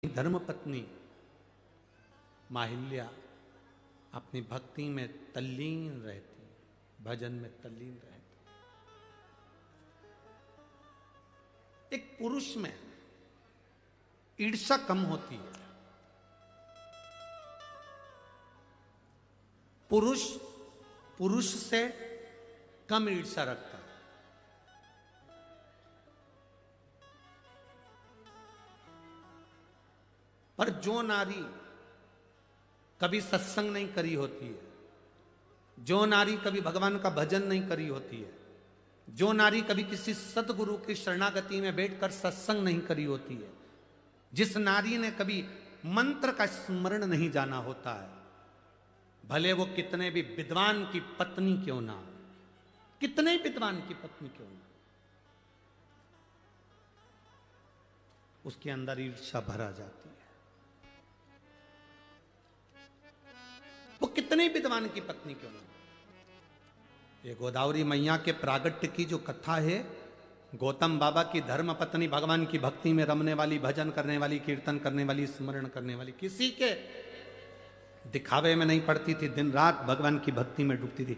धर्मपत्नी माहिल्या अपनी भक्ति में तल्लीन रहती, भजन में तल्लीन रहती। एक पुरुष में ईर्ष्या कम होती है। पुरुष से कम ईर्ष्या रखता है। पर जो नारी कभी सत्संग नहीं करी होती है, जो नारी कभी भगवान का भजन नहीं करी होती है, जो नारी कभी किसी सतगुरु की शरणागति में बैठकर सत्संग नहीं करी होती है, जिस नारी ने कभी मंत्र का स्मरण नहीं जाना होता है, भले वो कितने भी विद्वान की पत्नी क्यों ना, कितने विद्वान की पत्नी क्यों ना, उसके अंदर ईर्ष्या भरा जाती है। वो कितने विद्वान की पत्नी क्यों ना। ये गोदावरी मैया के प्रागट्य की जो कथा है, गौतम बाबा की धर्म पत्नी भगवान की भक्ति में रमने वाली, भजन करने वाली, कीर्तन करने वाली, स्मरण करने वाली, किसी के दिखावे में नहीं पड़ती थी, दिन रात भगवान की भक्ति में डूबती थी।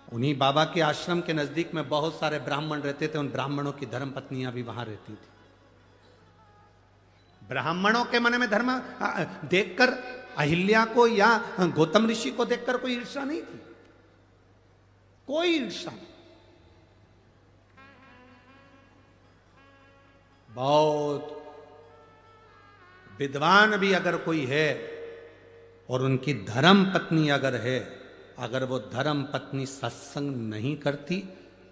उन्हीं बाबा के आश्रम के नजदीक में बहुत सारे ब्राह्मण रहते थे, उन ब्राह्मणों की धर्म पत्नियां भी वहां रहती थी। ब्राह्मणों के मन में धर्म देखकर अहिल्या को या गौतम ऋषि को देखकर कोई ईर्ष्या नहीं थी, कोई ईर्ष्या नहीं। बहुत विद्वान भी अगर कोई है और उनकी धर्म पत्नी अगर है, अगर वो धर्म पत्नी सत्संग नहीं करती,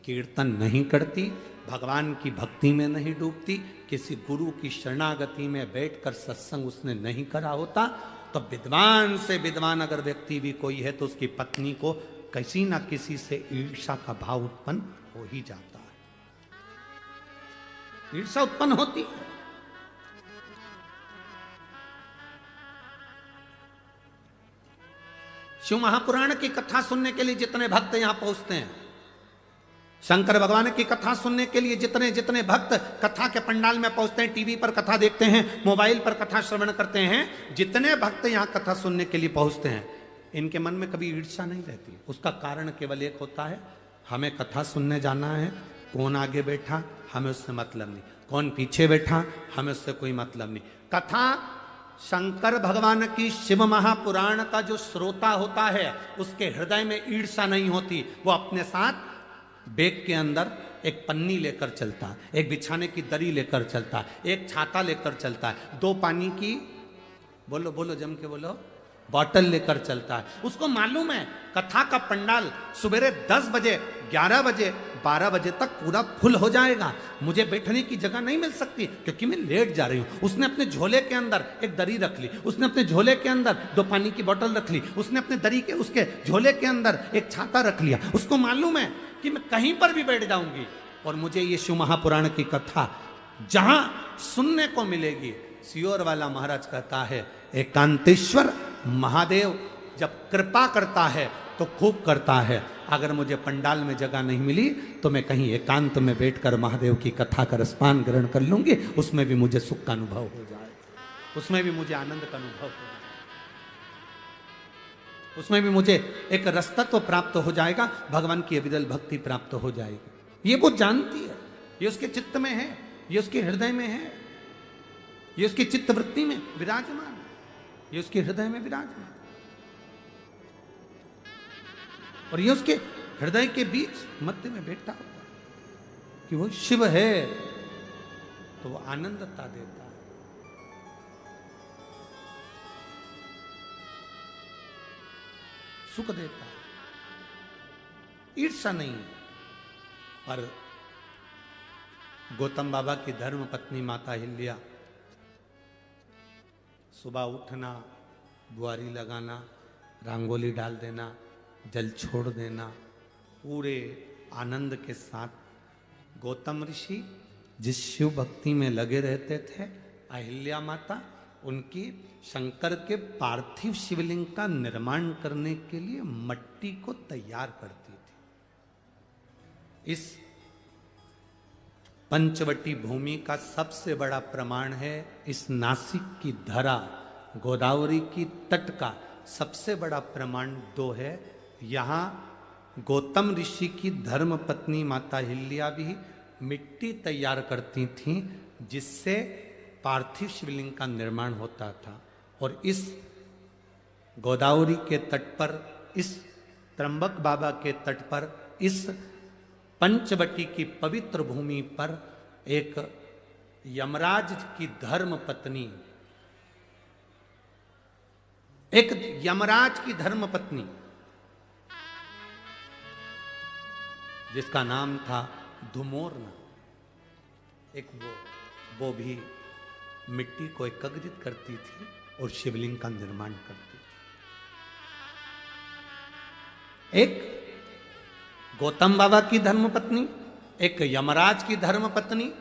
कीर्तन नहीं करती, भगवान की भक्ति में नहीं डूबती, किसी गुरु की शरणागति में बैठकर सत्संग उसने नहीं करा होता, तो विद्वान से विद्वान अगर व्यक्ति भी कोई है तो उसकी पत्नी को किसी ना किसी से ईर्ष्या का भाव उत्पन्न हो ही जाता है। ईर्ष्या उत्पन्न होती है। शिव महापुराण की कथा सुनने के लिए जितने भक्त यहां पहुंचते हैं, शंकर भगवान की कथा सुनने के लिए जितने जितने भक्त कथा के पंडाल में पहुंचते हैं, टीवी पर कथा देखते हैं, मोबाइल पर कथा श्रवण करते हैं, जितने भक्त यहां कथा सुनने के लिए पहुंचते हैं, इनके मन में कभी ईर्ष्या नहीं रहती। उसका कारण केवल एक होता है, हमें कथा सुनने जाना है, कौन आगे बैठा हमें उससे मतलब नहीं, कौन पीछे बैठा हमें उससे कोई मतलब नहीं। कथा शंकर भगवान की शिव महापुराण का जो श्रोता होता है उसके हृदय में ईर्ष्या नहीं होती। वो अपने साथ बैग के अंदर एक पन्नी लेकर चलता है, एक बिछाने की दरी लेकर चलता है, एक छाता लेकर चलता है, 2 पानी की बोलो बोलो जम के बोलो बॉटल लेकर चलता है। उसको मालूम है कथा का पंडाल सुबेरे 10 बजे, 11 बजे, 12 बजे तक पूरा फुल हो जाएगा, मुझे बैठने की जगह नहीं मिल सकती क्योंकि मैं लेट जा रही हूं। उसने अपने झोले के अंदर एक दरी रख ली, उसने अपने झोले के अंदर 2 पानी की बोतल रख ली, उसने अपने दरी के उसके झोले के अंदर एक छाता रख लिया। उसको मालूम है कि मैं कहीं पर भी बैठ जाऊंगी और मुझे ये शिव महापुराण की कथा जहां सुनने को मिलेगी। सियोर वाला महाराज कहता है, एकांतेश्वर महादेव जब कृपा करता है तो खूब करता है। अगर मुझे पंडाल में जगह नहीं मिली तो मैं कहीं एकांत में बैठकर महादेव की कथा का रसपान ग्रहण कर लूंगी, उसमें भी मुझे सुख का अनुभव हो जाएगा, उसमें भी मुझे आनंद का अनुभव हो जाएगा, उसमें भी मुझे एक रसतत्व प्राप्त हो जाएगा, भगवान की अविरल भक्ति प्राप्त हो जाएगी। ये वो जानती है, ये उसके चित्त में है, ये उसके हृदय में है, ये उसकी चित्तवृत्ति में विराजमान है, ये उसके हृदय में विराजमान, और ये उसके हृदय के बीच मध्य में बैठा हुआ कि वो शिव है, तो वो आनंदता देता है। सुख देता है, ईर्ष्या नहीं है। पर गौतम बाबा की धर्म पत्नी माता अहिल्या सुबह उठना, बुआरी लगाना, रंगोली डाल देना, जल छोड़ देना, पूरे आनंद के साथ गौतम ऋषि जिस शिव भक्ति में लगे रहते थे, अहिल्या माता उनकी शंकर के पार्थिव शिवलिंग का निर्माण करने के लिए मट्टी को तैयार करती थी। इस पंचवटी भूमि का सबसे बड़ा प्रमाण है इस नासिक की धरा, गोदावरी की तट का सबसे बड़ा प्रमाण दो है। यहाँ गौतम ऋषि की धर्म पत्नी माता हिल्या भी मिट्टी तैयार करती थीं जिससे पार्थिव शिवलिंग का निर्माण होता था। और इस गोदावरी के तट पर, इस त्र्यंबक बाबा के तट पर, इस पंचवटी की पवित्र भूमि पर एक यमराज की धर्म पत्नी, एक यमराज की धर्म पत्नी जिसका नाम था धुमोरना, एक वो भी मिट्टी को एकत्रित करती थी और शिवलिंग का निर्माण करती थी। एक गौतम बाबा की धर्मपत्नी, एक यमराज की धर्मपत्नी,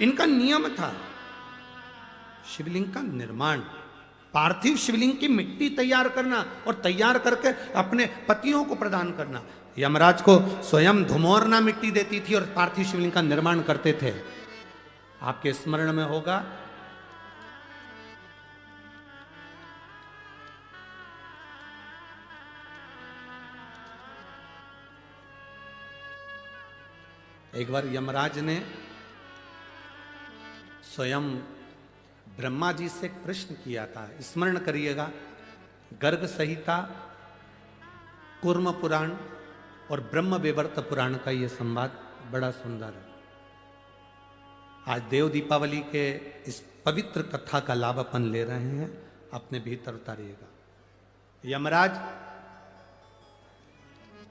इनका नियम था शिवलिंग का निर्माण, पार्थिव शिवलिंग की मिट्टी तैयार करना और तैयार करके अपने पतियों को प्रदान करना। यमराज को स्वयं धुमोरना मिट्टी देती थी और पार्थिव शिवलिंग का निर्माण करते थे। आपके स्मरण में होगा एक बार यमराज ने स्वयं ब्रह्मा जी से एक प्रश्न किया था, स्मरण करिएगा। गर्ग संहिता, कूर्म पुराण और ब्रह्म विवर्त पुराण का यह संवाद बड़ा सुंदर है। आज देव दीपावली के इस पवित्र कथा का लाभ अपन ले रहे हैं, अपने भीतर उतारिएगा। यमराज,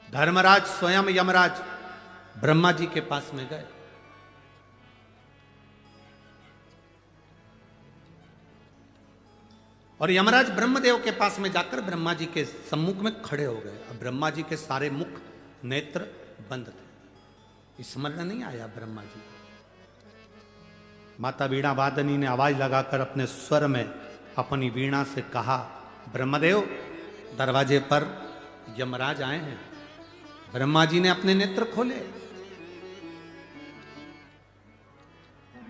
धर्मराज स्वयं यमराज ब्रह्मा जी के पास में गए। और यमराज ब्रह्मदेव के पास में जाकर ब्रह्मा जी के सम्मुख में खड़े हो गए। अब ब्रह्मा जी के सारे मुख नेत्र बंद थे, स्मरण नहीं आया ब्रह्मा जी को। माता वीणा वादनी ने आवाज लगाकर अपने स्वर में अपनी वीणा से कहा, ब्रह्मदेव दरवाजे पर यमराज आए हैं। ब्रह्मा जी ने अपने नेत्र खोले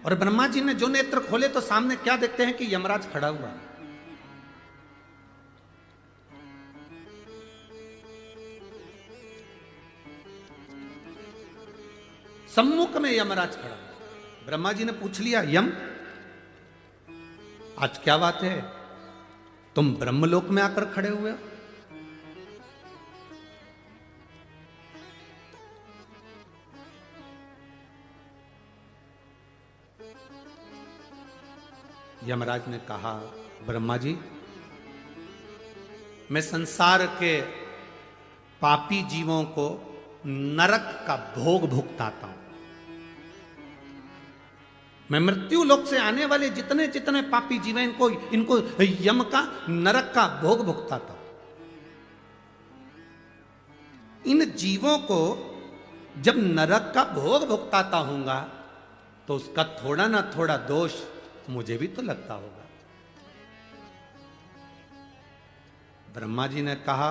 और ब्रह्मा जी ने जो नेत्र खोले तो सामने क्या देखते हैं कि यमराज खड़ा हुआ। सम्मुख में यमराज खड़ा। ब्रह्मा जी ने पूछ लिया, यम आज क्या बात है, तुम ब्रह्मलोक में आकर खड़े हुए हो? यमराज ने कहा, ब्रह्मा जी मैं संसार के पापी जीवों को नरक का भोग भुगताता हूं। मैं मृत्यु लोक से आने वाले जितने जितने पापी जीव हैं इनको यम का, नरक का भोग भुगताता हूं। इन जीवों को जब नरक का भोग भुगताता हूंगा तो उसका थोड़ा ना थोड़ा दोष मुझे भी तो लगता होगा। ब्रह्मा जी ने कहा,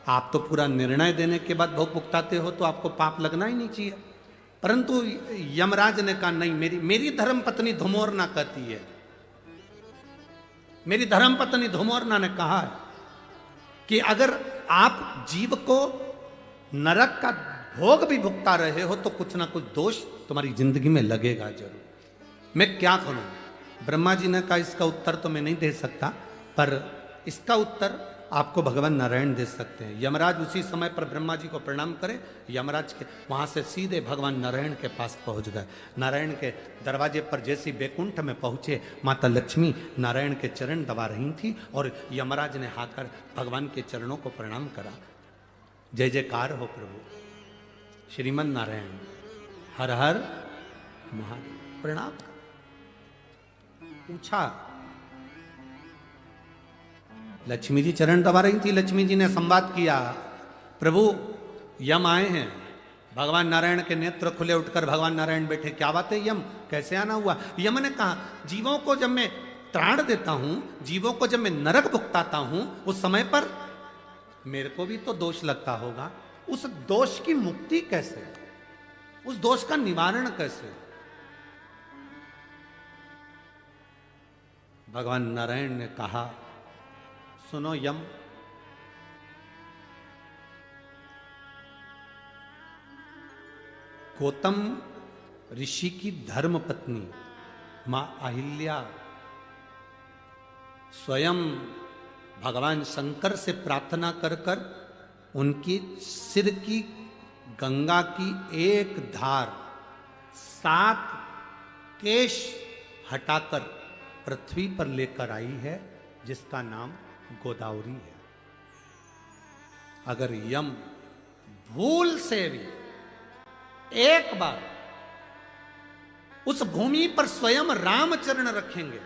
आप तो पूरा निर्णय देने के बाद भोग भुगताते हो तो आपको पाप लगना ही नहीं चाहिए। परंतु यमराज ने कहा, नहीं, मेरी धर्म पत्नी धुमोरना कहती है, मेरी धर्म पत्नी धुमोरना ने कहा है कि अगर आप जीव को नरक का भोग भी भुगता रहे हो तो कुछ ना कुछ दोष तुम्हारी जिंदगी में लगेगा जरूर। मैं क्या करूं? ब्रह्मा जी ने कहा, इसका उत्तर तो मैं नहीं दे सकता, पर इसका उत्तर आपको भगवान नारायण दे सकते हैं। यमराज उसी समय पर ब्रह्मा जी को प्रणाम करे, यमराज के वहां से सीधे भगवान नारायण के पास पहुंच गए। नारायण के दरवाजे पर जैसे बैकुंठ में पहुंचे, माता लक्ष्मी नारायण के चरण दबा रही थी और यमराज ने आकर भगवान के चरणों को प्रणाम करा। जय जयकार हो प्रभु, श्रीमन नारायण, हर हर महादेव। प्रणाम कर पूछा, लक्ष्मी जी चरण दबा रही थी। लक्ष्मी जी ने संवाद किया, प्रभु यम आए हैं। भगवान नारायण के नेत्र खुले, उठकर भगवान नारायण बैठे। क्या बात है यम, कैसे आना हुआ? यम ने कहा, जीवों को जब मैं त्राण देता हूं, जीवों को जब मैं नरक भुगताता हूं, उस समय पर मेरे को भी तो दोष लगता होगा। उस दोष की मुक्ति कैसे? उस दोष का निवारण कैसे? भगवान नारायण ने कहा, सुनो यम, गौतम ऋषि की धर्म पत्नी मां अहिल्या स्वयं भगवान शंकर से प्रार्थना कर कर उनकी सिर की गंगा की एक धार 7 केश हटाकर पृथ्वी पर लेकर आई है, जिसका नाम गोदावरी है। अगर यम भूल से भी एक बार उस भूमि पर स्वयं रामचरण रखेंगे,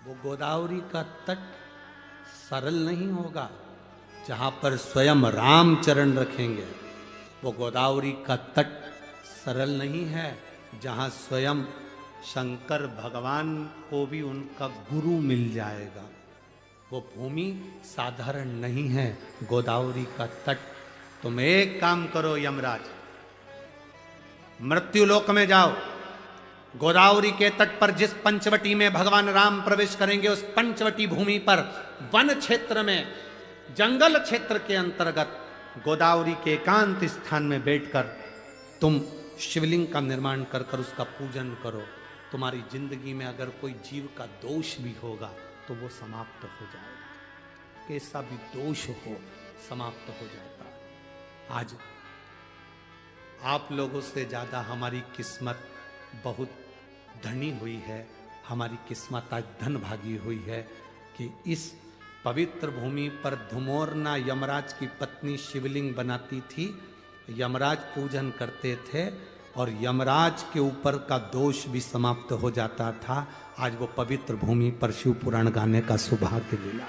वो गोदावरी का तट सरल नहीं होगा। जहां पर स्वयं रामचरण रखेंगे, वो गोदावरी का तट सरल नहीं है। जहां स्वयं शंकर भगवान को भी उनका गुरु मिल जाएगा, वो भूमि साधारण नहीं है, गोदावरी का तट। तुम एक काम करो यमराज, मृत्युलोक में जाओ, गोदावरी के तट पर जिस पंचवटी में भगवान राम प्रवेश करेंगे, उस पंचवटी भूमि पर वन क्षेत्र में, जंगल क्षेत्र के अंतर्गत गोदावरी के एकांत स्थान में बैठकर तुम शिवलिंग का निर्माण कर कर उसका पूजन करो। तुम्हारी जिंदगी में अगर कोई जीव का दोष भी होगा तो वो समाप्त हो जाएगा। कैसा भी दोष हो समाप्त हो जाता है। आज आप लोगों से ज्यादा हमारी किस्मत बहुत धनी हुई है। हमारी किस्मत आज धन भागी हुई है कि इस पवित्र भूमि पर धुमोरना यमराज की पत्नी शिवलिंग बनाती थी, यमराज पूजन करते थे और यमराज के ऊपर का दोष भी समाप्त हो जाता था। आज वो पवित्र भूमि पर शिव पुराण गाने का सौभाग्य मिला।